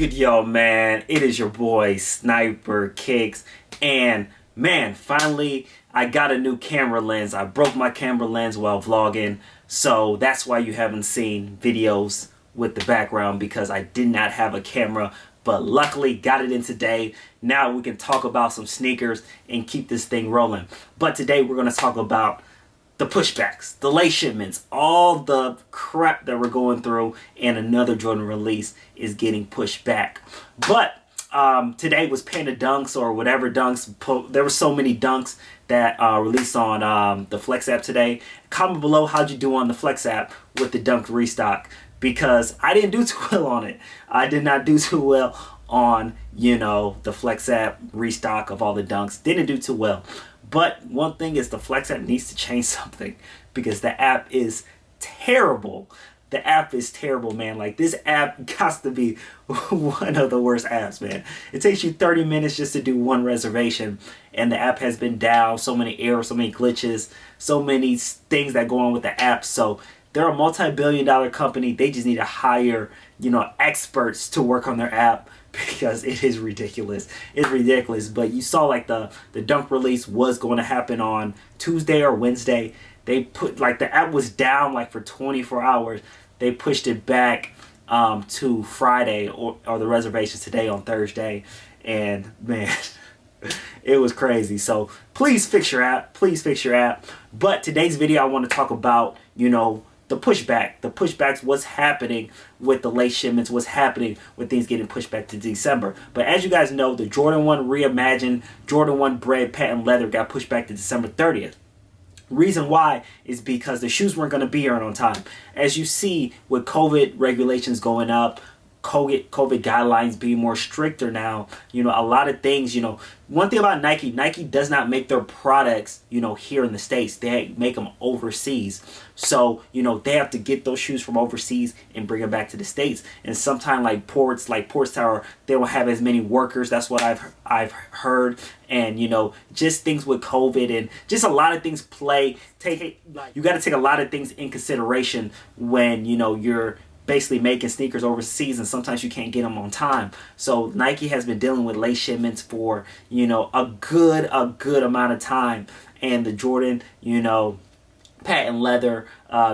good, y'all, man? It is your boy Sniper Kicks, and man, finally I got a new camera lens. I broke my camera lens while vlogging, so that's why you haven't seen videos with the background, because I did not have a camera, but luckily got it in today. Now we can talk about some sneakers and keep this thing rolling. But today we're going to talk about the pushbacks, the late shipments, all the crap that we're going through, and another Jordan release is getting pushed back. But today was Panda Dunks or whatever Dunks. There were so many Dunks that released on the Flex app today. Comment below how'd you do on the Flex app with the Dunk restock, because I didn't do too well on it. I did not do too well on, the Flex app restock of all the Dunks. Didn't do too well. But one thing is, the Flex app needs to change something, because the app is terrible. The app is terrible, man. Like, this app got to be one of the worst apps, man. It takes you 30 minutes just to do one reservation, and the app has been down. So many errors, so many glitches, so many things that go on with the app. So they're a multi-billion-dollar company. They just need to hire, experts to work on their app, because it is ridiculous. It's ridiculous. But you saw, like, the Dunk release was going to happen on Tuesday or Wednesday. They put, like, the app was down like for 24 hours. They pushed it back to Friday, or the reservations today on Thursday. And man, it was crazy. So please fix your app. Please fix your app. But today's video, I want to talk about, the pushbacks, what's happening with the late shipments, what's happening with things getting pushed back to December. But as you guys know, the Jordan 1 Reimagined, Jordan 1 Bread Patent Leather got pushed back to December 30th. Reason why is because the shoes weren't going to be here on time. As you see, with COVID regulations going up, COVID guidelines being more stricter now, a lot of things, one thing about Nike does not make their products, here in the States. They make them overseas. So, they have to get those shoes from overseas and bring them back to the States. And sometimes, like Ports Tower, they don't have as many workers. That's what I've heard. And, just things with COVID and just a lot of things you got to take a lot of things in consideration when, you're basically making sneakers overseas, and sometimes you can't get them on time. So Nike has been dealing with late shipments for, a good amount of time. And the Jordan, patent leather,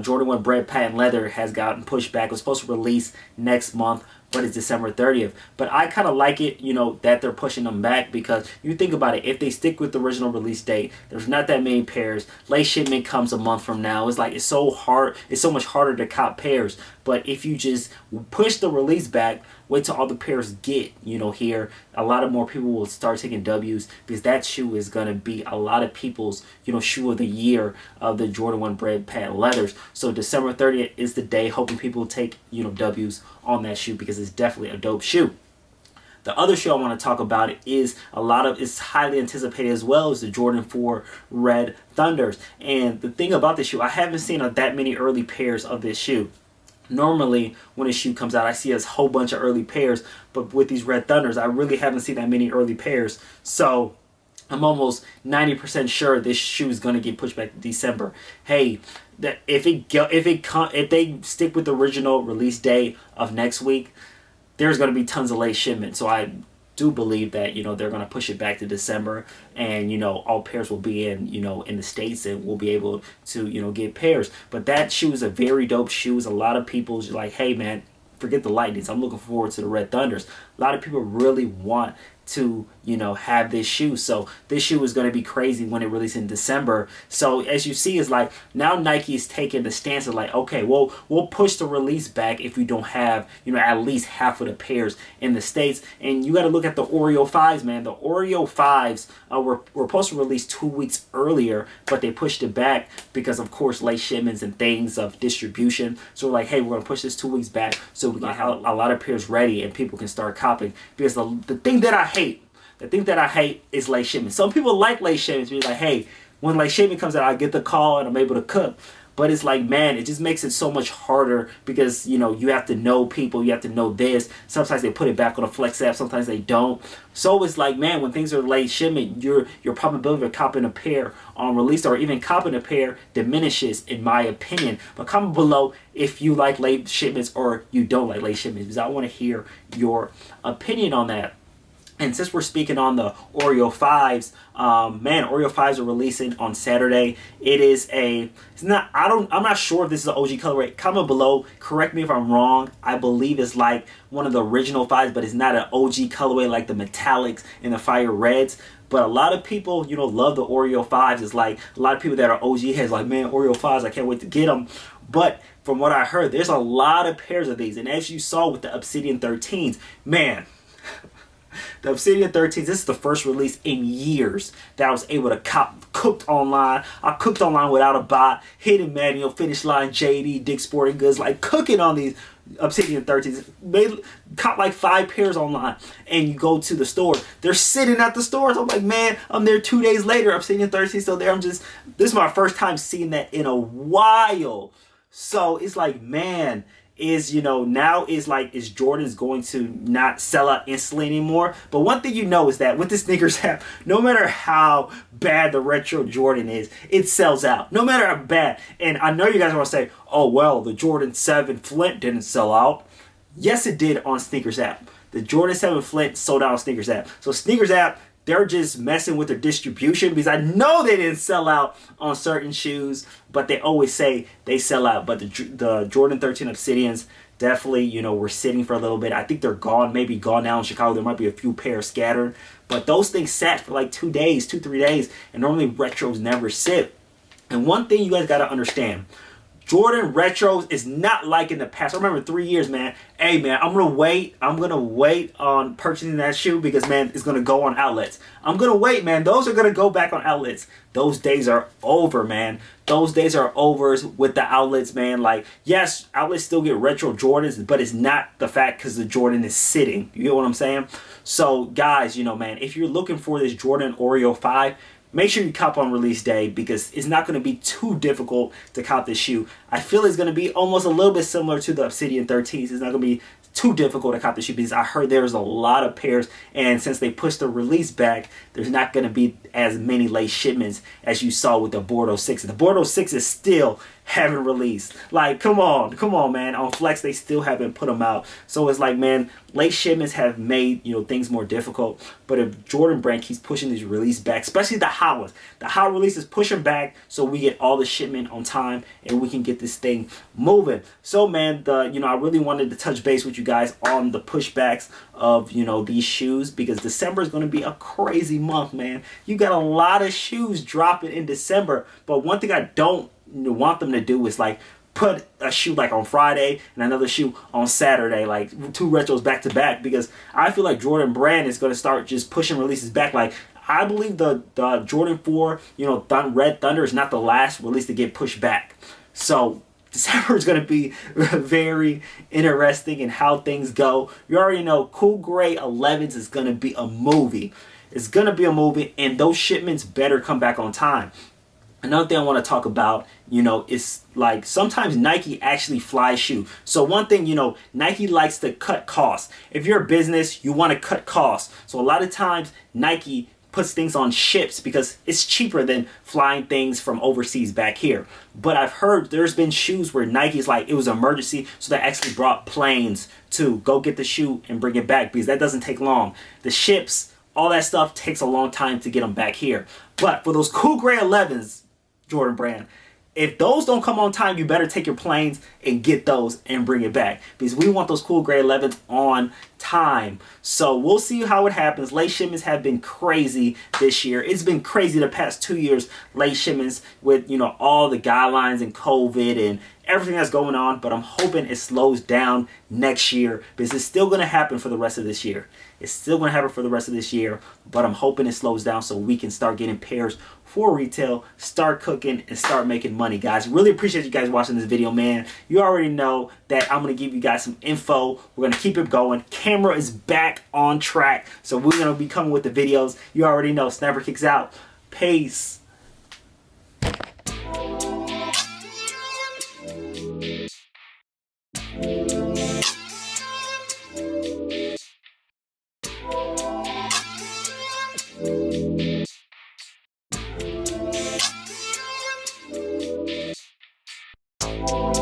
Jordan 1 Bread patent leather has gotten pushed back. It was supposed to release next month, but it's December 30th. But I kind of like it, that they're pushing them back, because you think about it, if they stick with the original release date, there's not that many pairs. Late shipment comes a month from now. It's like, it's so much harder to cop pairs. But if you just push the release back, wait till all the pairs get, here, a lot of more people will start taking W's, because that shoe is going to be a lot of people's, shoe of the year of the Jordan 1 Bread patent leathers. So December 30th is the day, hoping people take, W's on that shoe, because it's definitely a dope shoe. The other shoe I want to talk about is it's highly anticipated as well, as the Jordan 4 Red Thunders. And the thing about this shoe, I haven't seen that many early pairs of this shoe. Normally, when a shoe comes out, I see a whole bunch of early pairs, but with these Red Thunders, I really haven't seen that many early pairs. So I'm almost 90% sure this shoe is going to get pushed back to December. Hey, if they stick with the original release date of next week, there's going to be tons of late shipment. So I do believe that, they're going to push it back to December, and, all pairs will be in, in the States, and we'll be able to, get pairs. But that shoe is a very dope shoe. A lot of people's like, hey, man, forget the Lightnings. I'm looking forward to the Red Thunders. A lot of people really want to, have this shoe. So this shoe is going to be crazy when it releases in December. So as you see, is like, now Nike is taking the stance of like, okay, well, we'll push the release back if we don't have, at least half of the pairs in the States. And you got to look at the Oreo Fives, man. The Oreo Fives were supposed to release 2 weeks earlier, but they pushed it back because, of course, late shipments and things of distribution. So we're like, hey, we're going to push this 2 weeks back so we can have a lot of pairs ready and people can start copying. Because the thing that I hate is late shipment. Some people like late shipments. Be like, hey, when late shipment comes out, I get the call and I'm able to cook. But it's like, man, it just makes it so much harder because, you know, you have to know people, you have to know this. Sometimes they put it back on the Flex app, sometimes they don't. So it's like, man, when things are late shipment, your probability of copping a pair on release or even copping a pair diminishes, in my opinion. But comment below if you like late shipments or you don't like late shipments, because I want to hear your opinion on that. And since we're speaking on the Oreo Fives, man, Oreo Fives are releasing on Saturday. I'm not sure if this is an OG colorway. Comment below, correct me if I'm wrong. I believe it's like one of the original Fives, but it's not an OG colorway like the metallics and the fire reds. But a lot of people, you know, love the Oreo Fives. It's like a lot of people that are OG heads like, man, Oreo Fives, I can't wait to get them. But from what I heard, there's a lot of pairs of these. And as you saw with the Obsidian 13s, man, the Obsidian 13s, this is the first release in years that I was able to cop cooked online. I cooked online without a bot, hidden manual, Finish Line, JD, Dick's Sporting Goods, like cooking on these Obsidian 13s. They caught like 5 pairs online, and you go to the store, they're sitting at the stores. I'm like, man, I'm there 2 days later, Obsidian 13 still there. This is my first time seeing that in a while. So it's like, man, now is Jordan's going to not sell out instantly anymore. But one thing you know is that with the sneakers app, no matter how bad the retro Jordan is, it sells out. No matter how bad. And I know you guys want to say, oh, well, the Jordan 7 Flint didn't sell out. Yes, it did on sneakers app. The Jordan 7 Flint sold out on sneakers app. So sneakers app, they're just messing with their distribution, because I know they didn't sell out on certain shoes, but they always say they sell out. But the Jordan 13 Obsidians, definitely, you know, we're sitting for a little bit. I think they're gone, maybe gone now in Chicago. There might be a few pairs scattered, but those things sat for like 2 days, 2-3 days, and normally retros never sit. And one thing you guys got to understand, Jordan retros is not like in the past. I remember 3 years, man. Hey, man, I'm going to wait on purchasing that shoe because, man, it's going to go on outlets. I'm going to wait, man. Those are going to go back on outlets. Those days are over, man. Those days are over with the outlets, man. Like, yes, outlets still get retro Jordans, but it's not the fact because the Jordan is sitting. You get what I'm saying? So, guys, you know, man, if you're looking for this Jordan Oreo 5, make sure you cop on release day, because it's not going to be too difficult to cop this shoe. I feel it's going to be almost a little bit similar to the Obsidian 13s. It's not going to be too difficult to cop this shoe, because I heard there's a lot of pairs, and since they pushed the release back, there's not going to be as many late shipments as you saw with the Bordeaux 6. The Bordeaux 6 is still haven't released. Like, come on, man. On Flex, they still haven't put them out. So it's like, man, late shipments have made, you know, things more difficult. But if Jordan brand keeps pushing these release back, especially the hot ones, the hot releases, push them back so we get all the shipment on time and we can get this thing moving. So, man, I really wanted to touch base with you guys on the pushbacks of, you know, these shoes, because December is going to be a crazy month, man. You got a lot of shoes dropping in December. But one thing I don't want them to do is like put a shoe like on Friday and another shoe on Saturday, like 2 retros back to back, because I feel like Jordan brand is going to start just pushing releases back. Like, I believe the Jordan 4, you know, Red Thunder is not the last release to get pushed back. So December is going to be very interesting in how things go. You already know Cool Gray 11s is going to be a movie. It's going to be a movie, and those shipments better come back on time. Another thing I want to talk about, you know, is like sometimes Nike actually flies shoe. So one thing, you know, Nike likes to cut costs. If you're a business, you want to cut costs. So a lot of times Nike puts things on ships because it's cheaper than flying things from overseas back here. But I've heard there's been shoes where Nike's like, it was an emergency, so they actually brought planes to go get the shoe and bring it back, because that doesn't take long. The ships, all that stuff takes a long time to get them back here. But for those Cool Gray 11s, Jordan brand, if those don't come on time, you better take your planes and get those and bring it back, because we want those Cool Gray 11s on time. So we'll see how it happens. Late shipments have been crazy this year. It's been crazy the past 2 years, late shipments, with, you know, all the guidelines and COVID and everything that's going on. But I'm hoping it slows down next year, because it's still going to happen for the rest of this year. It's still going to happen for the rest of this year, but I'm hoping it slows down so we can start getting pairs for retail, start cooking, and start making money, guys. Really appreciate you guys watching this video, man. You already know that I'm going to give you guys some info. We're going to keep it going. Camera is back on track, so we're going to be coming with the videos. You already know. Sniper Kicks out. Peace. Peace.